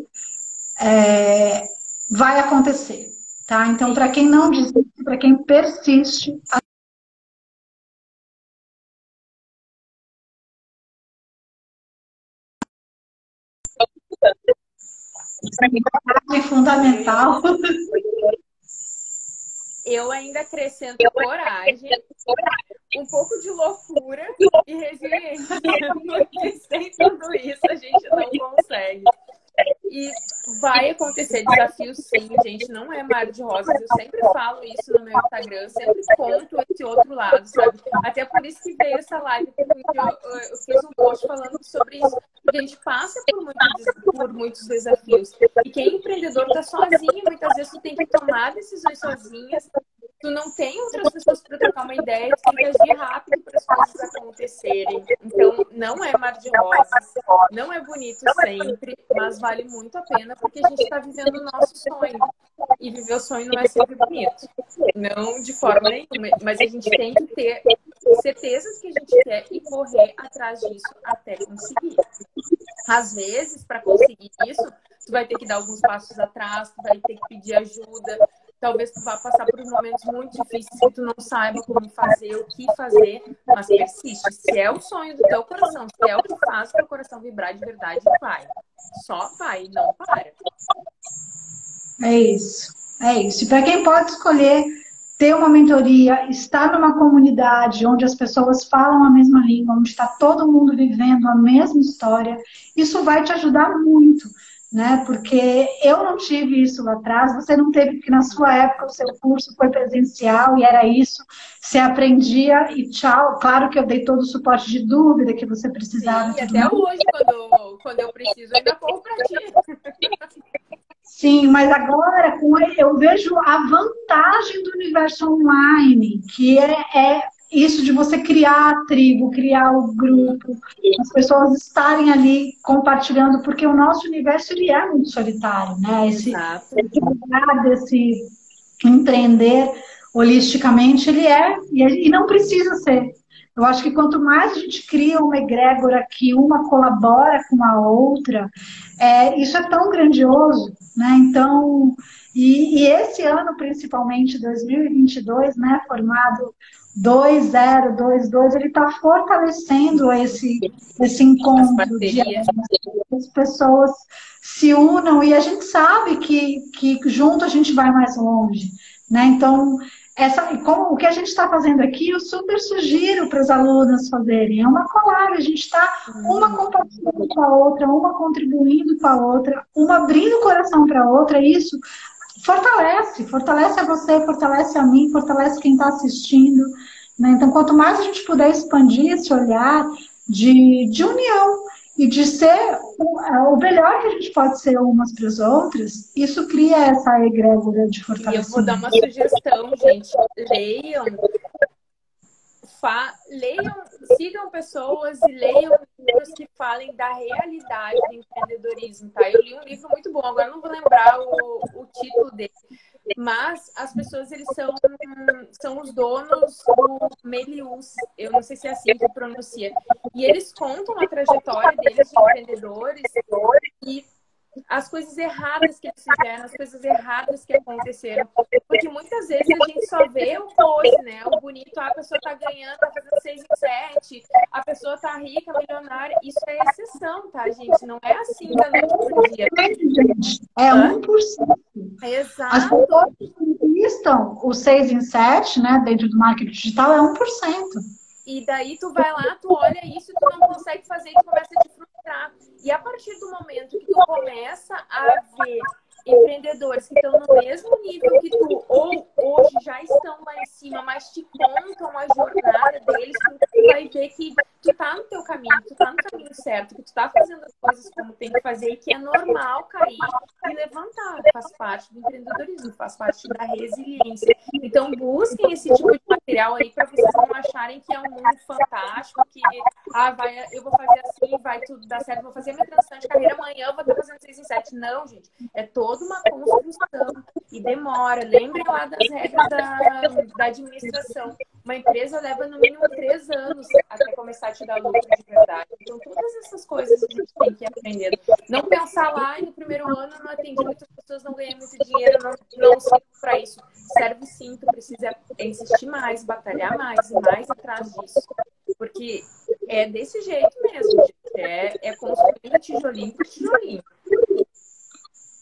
vai acontecer, tá? Então, para quem não desiste, para quem persiste, é fundamental. Eu ainda acrescento coragem, um pouco de loucura e resiliência. Porque sem tudo isso a gente não consegue. E vai acontecer desafios sim, gente. Não é mar de rosas. Eu sempre falo isso no meu Instagram. Eu sempre conto esse outro lado, sabe? Até por isso que veio essa live. Porque eu fiz um post falando sobre isso. Porque a gente passa por muitos desafios. E quem é empreendedor tá sozinho. Muitas vezes tu tem que tomar decisões sozinhas. Tu não tem outras pessoas para trocar uma ideia, tu tem que agir rápido para as coisas acontecerem. Então, não é mar de rosas, não é bonito sempre, mas vale muito a pena porque a gente está vivendo o nosso sonho. E viver o sonho não é sempre bonito. Não de forma nenhuma, mas a gente tem que ter certezas que a gente quer e correr atrás disso até conseguir. Às vezes, para conseguir isso, tu vai ter que dar alguns passos atrás, tu vai ter que pedir ajuda. Talvez tu vá passar por momentos muito difíceis que tu não saiba como fazer, o que fazer, mas persiste. Se é o sonho do teu coração, se é o que faz o teu coração vibrar de verdade, vai. Só vai, não para. É isso. E para quem pode escolher ter uma mentoria, estar numa comunidade onde as pessoas falam a mesma língua, onde está todo mundo vivendo a mesma história, isso vai te ajudar muito. né? Porque eu não tive isso lá atrás, você não teve, porque na sua época o seu curso foi presencial e era isso, você aprendia e tchau. Claro que eu dei todo o suporte de dúvida que você precisava Sim, e e tudo até mais. hoje, quando eu preciso, eu ainda corro para ti. Sim, mas agora eu vejo a vantagem do universo online, que é isso de você criar a tribo, criar o Sim, grupo, as pessoas estarem ali compartilhando, porque o nosso universo ele é muito solitário, né? exato. Esse lugar desse empreender holisticamente, ele e não precisa ser. Eu acho que quanto mais a gente cria uma egrégora que uma colabora com a outra, isso é tão grandioso, né? Então, e esse ano, principalmente 2022, né, formado 2022, ele está fortalecendo esse As encontro de parcerias. as pessoas se unam e a gente sabe que junto a gente vai mais longe, né? Então, como o que a gente está fazendo aqui, eu super sugiro para os alunos fazerem. É uma collab, a gente está uma Uhum. compartilhando com a outra, uma contribuindo com a outra, uma abrindo o coração para a outra, e isso fortalece a você, fortalece a mim, fortalece quem está assistindo, né? Então, quanto mais a gente puder expandir esse olhar de união e de ser o melhor que a gente pode ser umas para as outras, isso cria essa egrégora de E eu vou dar fortalecimento. uma sugestão, gente. Leiam, leiam, sigam pessoas e leiam livros que falem da realidade do empreendedorismo, tá? Eu li um livro muito bom, agora não vou lembrar o título dele, mas as pessoas, eles são os donos do Melius, eu não sei se é assim que pronuncia, e eles contam a trajetória deles de empreendedores e as coisas erradas que eles fizeram, as coisas erradas que aconteceram. Porque muitas vezes a gente só vê o pose, né? O bonito, a pessoa tá ganhando, tá fazendo 6 em 7, a pessoa tá rica, milionária. Isso é exceção, tá, gente? Não é assim da noite pro dia. Gente, é Hã? 1%. As pessoas Exato. que conquistam o 6 em 7, né, dentro do marketing digital, é 1%. E daí tu vai lá, tu olha isso e tu não consegue fazer e tu começa a te frustrar. E a partir do momento que tu começa a ver empreendedores que estão no mesmo nível que tu, ou hoje já estão lá em cima, mas te contam a jornada deles, tu vai ver que tu tá no teu caminho, tu tá no caminho certo, que tu tá fazendo as coisas como tem que fazer e que é normal cair e levantar. Faz parte do empreendedorismo, faz parte da resiliência. Então busquem esse tipo de material aí para vocês não acharem que é um mundo fantástico, que eu vou fazer assim, vai tudo dar certo, vou fazer minha transição de carreira amanhã, eu vou estar fazendo 6 em 7. Não, gente. É toda uma construção e demora. Lembrem lá das regras da administração. Uma empresa leva no mínimo 3 anos até começar a te dar lucro de verdade. Então, todas essas coisas a gente tem que ir aprendendo. Não pensar lá e no primeiro ano não atendi muitas pessoas, não ganhei muito dinheiro, não sirvo para isso. Serve sim, tu precisa insistir mais, batalhar mais e mais atrás disso. Porque é desse jeito mesmo, gente. É construindo tijolinho por tijolinho.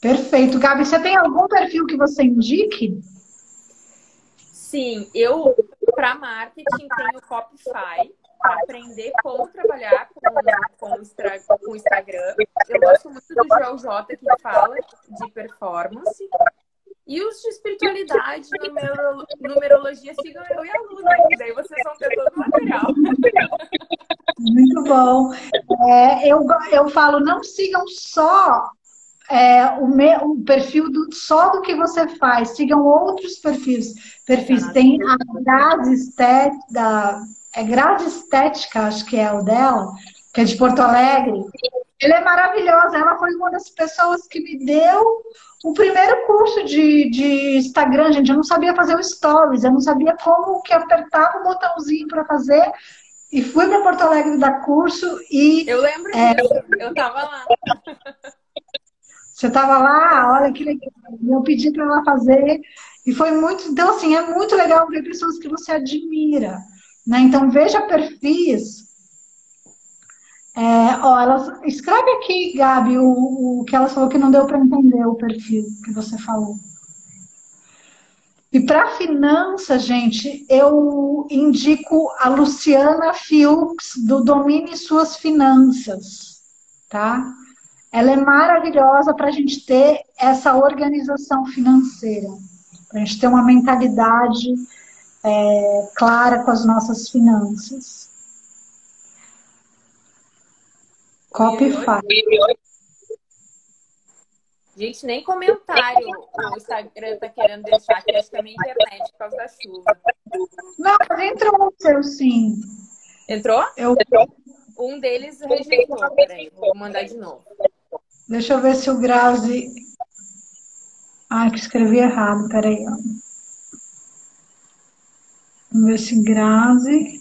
Perfeito. Gabi, você tem algum perfil que você indique? Sim, eu, para marketing, tenho Copify, para aprender como trabalhar com o Instagram. Eu gosto muito do Joel J, que fala de performance. E os de espiritualidade, numerologia, sigam eu e a Luna, que daí vocês vão ter todo o material. Muito bom. Eu falo, não sigam só o perfil só do que você faz, sigam outros perfis. Exato. Tem a Grazi Estética, acho que é o dela, que é de Porto Alegre. Ela é maravilhosa, ela foi uma das pessoas que me deu o primeiro curso de Instagram, gente. Eu não sabia fazer o Stories, eu não sabia como que apertava o botãozinho para fazer. E fui para Porto Alegre dar curso e Eu lembro disso, eu tava lá. você estava lá, olha que legal. Eu pedi para ela fazer e foi muito. Então, assim, é muito legal ver pessoas que você admira, né? Então, veja perfis. Escreve aqui, Gabi, o que ela falou que não deu para entender o perfil que você falou. E para finanças, gente, eu indico a Luciana Fiux, do Domine Suas Finanças, tá? ela é maravilhosa para a gente ter essa organização financeira, para a gente ter uma mentalidade clara com as nossas finanças. Oi, oi. Copify. Gente, nem comentário o Instagram tá querendo deixar, que acho que é a minha internet por causa da chuva. Não, mas entrou o seu sim. Entrou? Eu, Um deles rejeitou. Peraí, vou mandar de novo. deixa eu ver se o Grazi. Ai, que escrevi errado, peraí. Ó. Vamos ver se Grazi.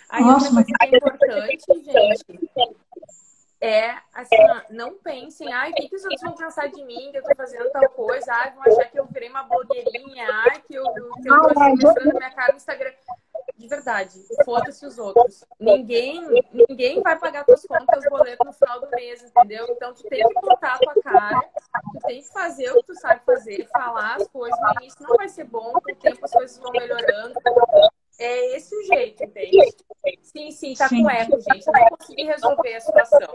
Aí outra Nossa, mas coisa que é importante, gente, é assim, ó, não pensem, ai, o que os outros vão pensar de mim, que eu tô fazendo tal coisa, ai, vão achar que eu virei uma blogueirinha, ai, que eu tô assim, mostrando a minha cara no Instagram. De verdade, foda-se os outros. Ninguém vai pagar tuas contas, boleto no final do mês, entendeu? Então tu tem que botar a tua cara, tu tem que fazer o que tu sabe fazer, falar as coisas. No início não vai ser bom, com o tempo as coisas vão melhorando. É esse o jeito, entende? Sim, tá sim, com eco, gente. Eu não consegui resolver a situação.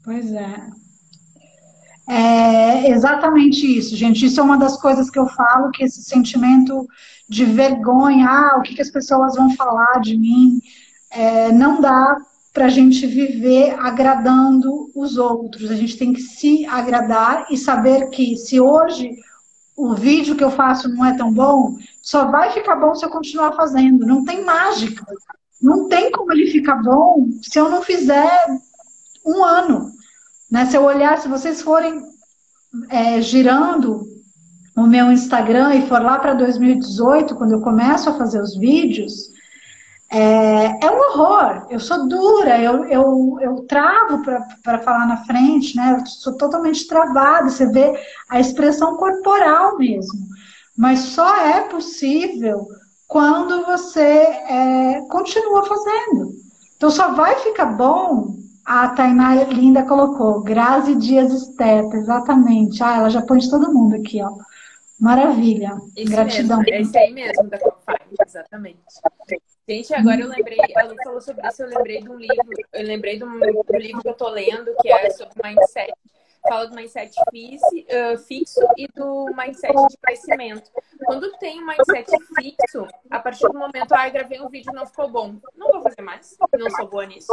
pois é. É exatamente isso, gente. Isso é uma das coisas que eu falo, que esse sentimento de vergonha, o que as pessoas vão falar de mim, não dá para a gente viver agradando os outros. A gente tem que se agradar e saber que se hoje o vídeo que eu faço não é tão bom, só vai ficar bom se eu continuar fazendo. Não tem mágica. Não tem como ele ficar bom se eu não fizer um ano. Né? Se eu olhar, se vocês forem girando o meu Instagram e for lá para 2018, quando eu começo a fazer os vídeos, é um horror. Eu sou dura, eu travo para falar na frente, né? Eu sou totalmente travada. Você vê a expressão corporal mesmo. Mas só é possível quando você continua fazendo. Então só vai ficar bom. A Tainá Linda colocou, Grazi Dias Esteta, exatamente. Ah, ela já põe de todo mundo aqui, ó. Maravilha. Esse Gratidão. mesmo, é esse aí mesmo da Confine, exatamente. Gente, agora eu lembrei, a Lu falou sobre isso, eu lembrei de um livro, do livro que eu tô lendo, que é sobre mindset. Fala do mindset fixo e do mindset de crescimento. Quando tem um mindset fixo, a partir do momento, gravei um vídeo e não ficou bom. Não vou fazer mais, não sou boa nisso.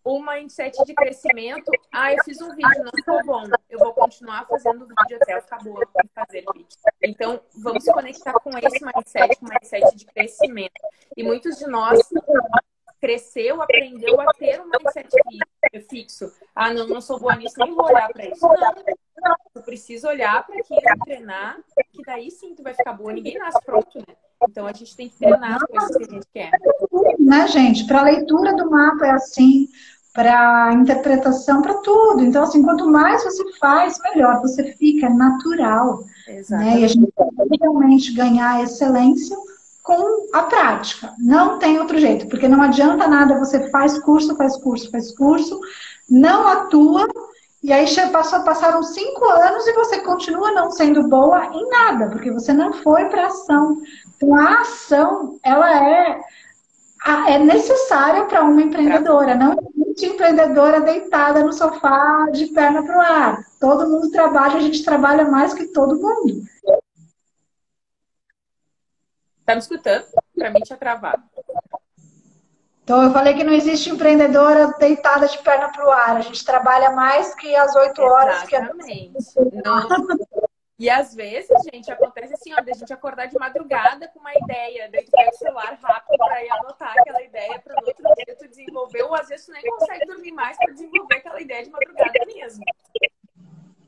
O mindset de crescimento, eu fiz um vídeo, não ficou bom. Eu vou continuar fazendo vídeo até eu ficar boa em fazer vídeo. Então, vamos se conectar com esse mindset, com o mindset de crescimento. E muitos de nós aprendeu a ter um mindset fixo. Não sou boa nisso, nem vou olhar para isso. Não, tu precisa olhar para aquilo, treinar, que daí sim tu vai ficar boa. Ninguém nasce pronto, né? Então, a gente tem que treinar as coisas que a gente quer. Né, gente? Para a leitura do mapa é assim, para interpretação, para tudo. Então, assim, quanto mais você faz, melhor você fica, natural. Né? E a gente pode realmente ganhar excelência com a prática. Não tem outro jeito, porque não adianta nada, você faz curso, não atua, e aí passaram 5 anos e você continua não sendo boa em nada, porque você não foi para ação. Então, a ação, ela é necessária para uma empreendedora. Não existe empreendedora deitada no sofá de perna para o ar. Todo mundo trabalha, a gente trabalha mais que todo mundo. Tá me escutando? Para mim tinha travado. Então, eu falei que não existe empreendedora deitada de perna para o ar. A gente trabalha mais que as 8 horas. Exatamente. E às vezes, gente, acontece assim, da gente acordar de madrugada com uma ideia, daí tu pega o celular rápido para ir anotar aquela ideia para no outro dia tu desenvolver, ou às vezes tu nem consegue dormir mais para desenvolver aquela ideia de madrugada mesmo.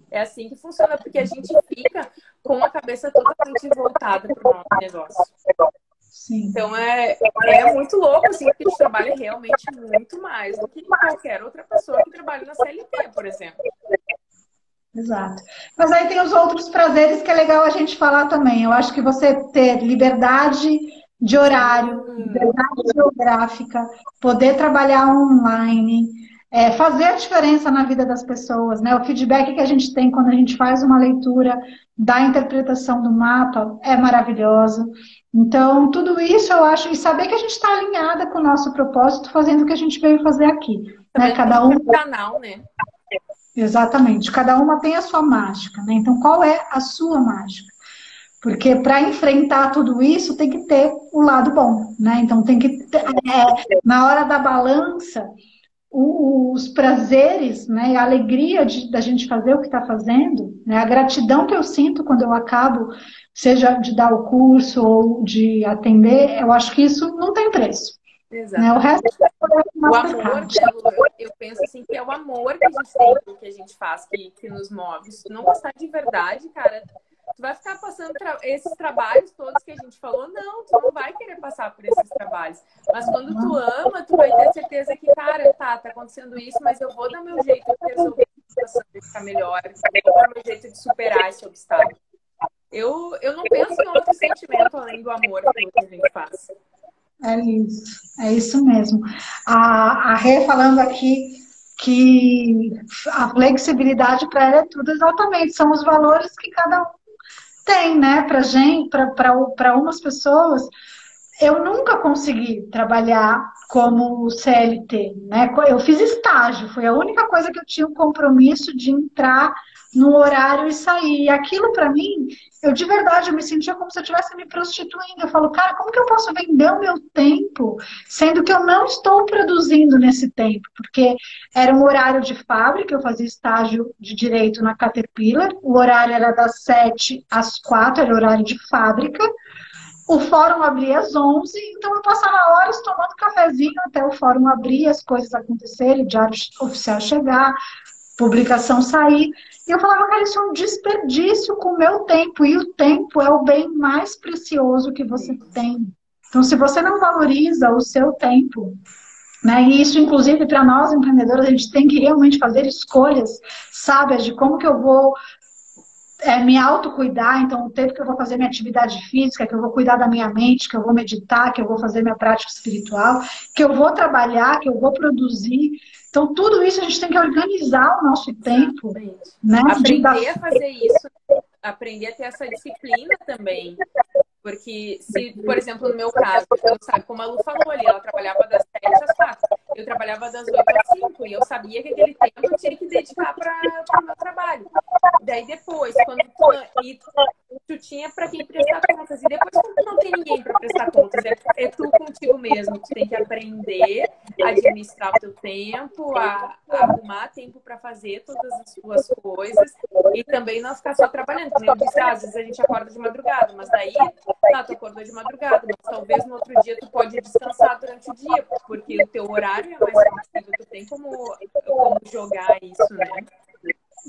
É assim que funciona, porque a gente fica com a cabeça totalmente voltada para o nosso negócio. Sim. Então é muito louco, assim, porque a gente trabalha realmente muito mais do que qualquer outra pessoa que trabalha na CLT, por exemplo. Exato. Mas aí tem os outros prazeres que é legal a gente falar também. Eu acho que você ter liberdade de horário, liberdade geográfica, poder trabalhar online, fazer a diferença na vida das pessoas, né? O feedback que a gente tem quando a gente faz uma leitura da interpretação do mapa é maravilhoso. Então, tudo isso eu acho, e saber que a gente está alinhada com o nosso propósito, fazendo o que a gente veio fazer aqui, né? Sabendo que a Cada gente é um. um canal, né? Exatamente, cada uma tem a sua mágica, né? Então, qual é a sua mágica? Porque para enfrentar tudo isso tem que ter o lado bom, né? Então tem que ter, na hora da balança, os prazeres, né, a alegria da gente fazer o que está fazendo, né, a gratidão que eu sinto quando eu acabo, seja de dar o curso ou de atender, eu acho que isso não tem preço. Né? O resto Exatamente. é O amor, Mastercard. né, Lu? Eu penso assim que é o amor que a gente tem pelo que a gente faz, que nos move. Se tu não gostar de verdade, cara, tu vai ficar passando esses trabalhos todos que a gente falou, não, tu não vai querer passar por esses trabalhos. Mas quando tu ama, tu vai ter certeza que, cara, tá acontecendo isso, mas eu vou dar meu jeito de resolver a situação, de ficar melhor, eu vou dar meu jeito de superar esse obstáculo. Eu não penso em outro sentimento além do amor pelo que a gente faz. É isso mesmo. A Rê falando aqui que a flexibilidade para ela é tudo, exatamente, são os valores que cada um tem, né? Para gente, para umas pessoas, eu nunca consegui trabalhar como CLT, né? Eu fiz estágio, foi a única coisa que eu tinha um compromisso de entrar no horário e sair. E aquilo para mim, eu de verdade eu me sentia como se eu estivesse me prostituindo. Eu falo, cara, como que eu posso vender o meu tempo, sendo que eu não estou produzindo nesse tempo? Porque era um horário de fábrica, eu fazia estágio de direito na Caterpillar, o horário era das 7 às 4, era horário de fábrica. O fórum abria às 11, então eu passava horas tomando cafezinho até o fórum abrir, as coisas acontecerem, o diário oficial chegar, publicação sair. E eu falava, cara, isso é um desperdício com o meu tempo, e o tempo é o bem mais precioso que você tem. Então, se você não valoriza o seu tempo, né, e isso, inclusive, para nós empreendedores, a gente tem que realmente fazer escolhas sábias de como que eu vou me autocuidar, então o tempo que eu vou fazer minha atividade física, que eu vou cuidar da minha mente, que eu vou meditar, que eu vou fazer minha prática espiritual, que eu vou trabalhar, que eu vou produzir. Então, tudo isso a gente tem que organizar o nosso tempo. Né? Aprender a fazer isso, aprender a ter essa disciplina também. Porque se, por exemplo, no meu caso, eu sabe, como a Lu falou ali, ela trabalhava das 7 às 4. Eu trabalhava das 8 às 5 e eu sabia que aquele tempo eu tinha que dedicar para o meu trabalho. Daí depois, quando tu tinha para quem prestar contas, e depois quando tu não tem ninguém para prestar contas, é tu contigo mesmo. Tu tem que aprender a administrar o teu tempo, a arrumar tempo para fazer todas as tuas coisas e também não ficar só trabalhando. Como eu disse, às vezes a gente acorda de madrugada, mas daí tu acordou de madrugada, mas talvez no outro dia tu pode descansar durante o dia, porque o teu horário é mais flexível, tu tem como jogar isso, né?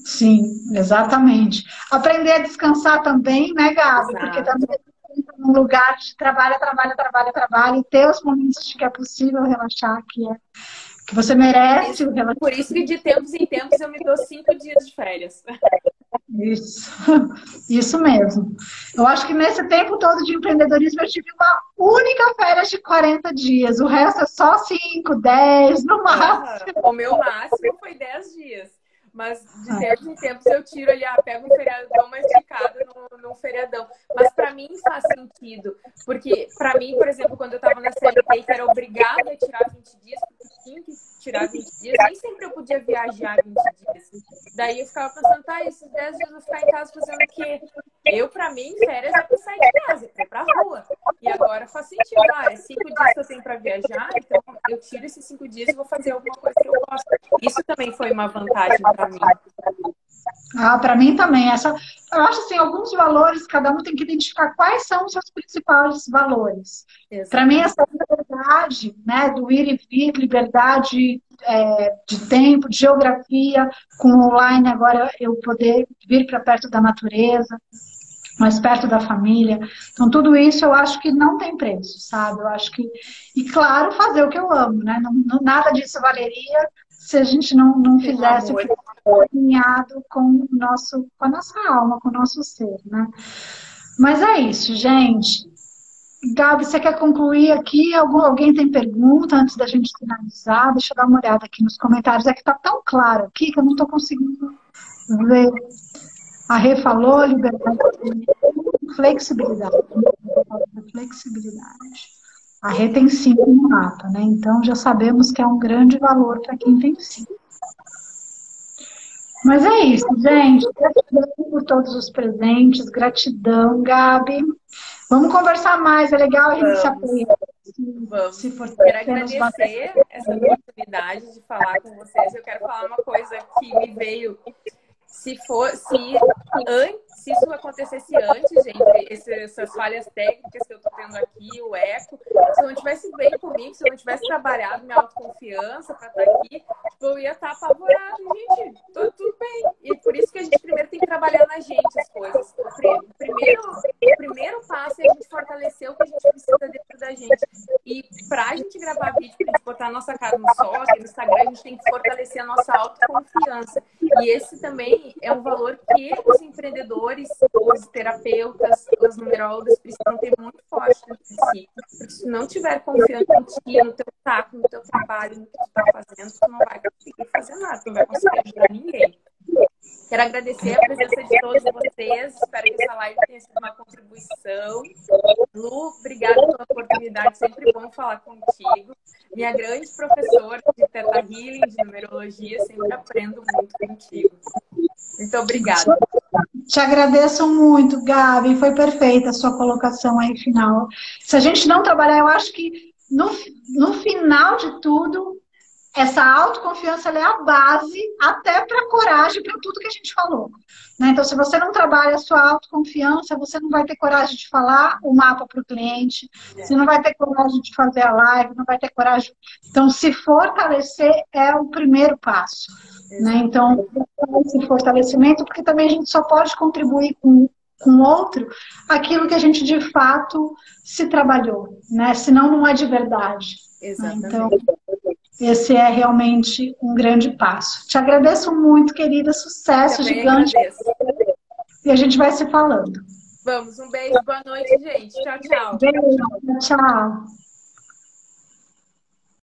Sim, exatamente. Aprender a descansar também, né, Gabi? Exato. Porque também num lugar de trabalho, e ter os momentos de que é possível relaxar, que você merece o relaxamento. Por isso que de tempos em tempos eu me dou 5 dias de férias. Isso mesmo. Eu acho que nesse tempo todo de empreendedorismo eu tive uma única férias de 40 dias. O resto é só 5, 10, no máximo. O meu máximo foi 10 dias. Mas de tempos em tempos eu tiro ali, pego um feriadão mais esticado num feriadão. Mas para mim faz sentido. Porque para mim, por exemplo, quando eu estava na CLT, que era obrigada a tirar 20 dias, porque tinha que tirar 20 dias, nem sempre eu podia viajar 20 dias. Daí eu ficava pensando, esses 10 dias eu vou ficar em casa fazendo o quê? Para mim, férias é pra sair de casa, é pra rua. E agora faz sentido, é 5 dias que eu tenho pra viajar, então eu tiro esses 5 dias e vou fazer alguma coisa que eu gosto. Isso também foi uma vantagem pra mim. Para mim também. Eu acho assim, alguns valores, cada um tem que identificar quais são os seus principais valores. Para mim, essa liberdade, né, do ir e vir, liberdade de tempo, de geografia, com o online agora eu poder vir para perto da natureza, mais perto da família. Então, tudo isso eu acho que não tem preço, sabe? Eu acho que... E, claro, fazer o que eu amo, né? Nada disso valeria se a gente não fizesse o que é alinhado com a nossa alma, com o nosso ser, né? Mas é isso, gente. Gabi, você quer concluir aqui? Alguém tem pergunta antes da gente finalizar? Deixa eu dar uma olhada aqui nos comentários. É que está tão claro aqui que eu não estou conseguindo ver. A Rê falou, liberdade, flexibilidade. Flexibilidade. A Rê tem 5 no mapa, né? Então já sabemos que é um grande valor para quem tem 5. Mas é isso, gente. Gratidão por todos os presentes. Gratidão, Gabi. Vamos conversar mais. É legal a gente se apoiar. Vamos. Quero agradecer essa oportunidade de falar com vocês. Eu quero falar uma coisa que me veio. Se isso acontecesse antes, gente, essas falhas técnicas que eu tô tendo aqui, o eco, se eu não tivesse bem comigo, se eu não tivesse trabalhado minha autoconfiança para estar aqui, eu ia estar apavorada. Gente, tudo bem. E por isso que a gente primeiro tem que trabalhar na gente as coisas. O primeiro passo é a gente fortalecer o que a gente precisa dentro da gente. E pra gente gravar vídeo, pra gente botar a nossa cara no sol, no Instagram, a gente tem que fortalecer a nossa autoconfiança. E esse também é um valor que os empreendedores, os terapeutas, os numerólogas precisam ter muito forte dentro de si. Porque se não tiver confiança em ti, no teu taco, no teu trabalho, no que tu tá fazendo, tu não vai conseguir fazer nada, tu não vai conseguir ajudar ninguém. Quero agradecer a presença de todos vocês. Espero que essa live tenha sido uma contribuição. Lu, obrigada pela oportunidade. Sempre bom falar contigo. Minha grande professora de Theta Healing, de numerologia. Sempre aprendo muito contigo. Muito obrigada. Te agradeço muito, Gabi. Foi perfeita a sua colocação aí final. Se a gente não trabalhar, eu acho que no final de tudo, essa autoconfiança é a base até para a coragem, para tudo que a gente falou. Né? Então, se você não trabalha a sua autoconfiança, você não vai ter coragem de falar o mapa para o cliente, você não vai ter coragem de fazer a live, não vai ter coragem. Então, se fortalecer é o primeiro passo. Né? Então, esse fortalecimento, porque também a gente só pode contribuir com outro aquilo que a gente de fato se trabalhou, né? Senão não é de verdade. Exatamente. Né? Então, esse é realmente um grande passo. Te agradeço muito, querida. Sucesso gigante. Agradeço. E a gente vai se falando. Vamos, um beijo, boa noite, gente. Tchau, tchau. Beijo, tchau.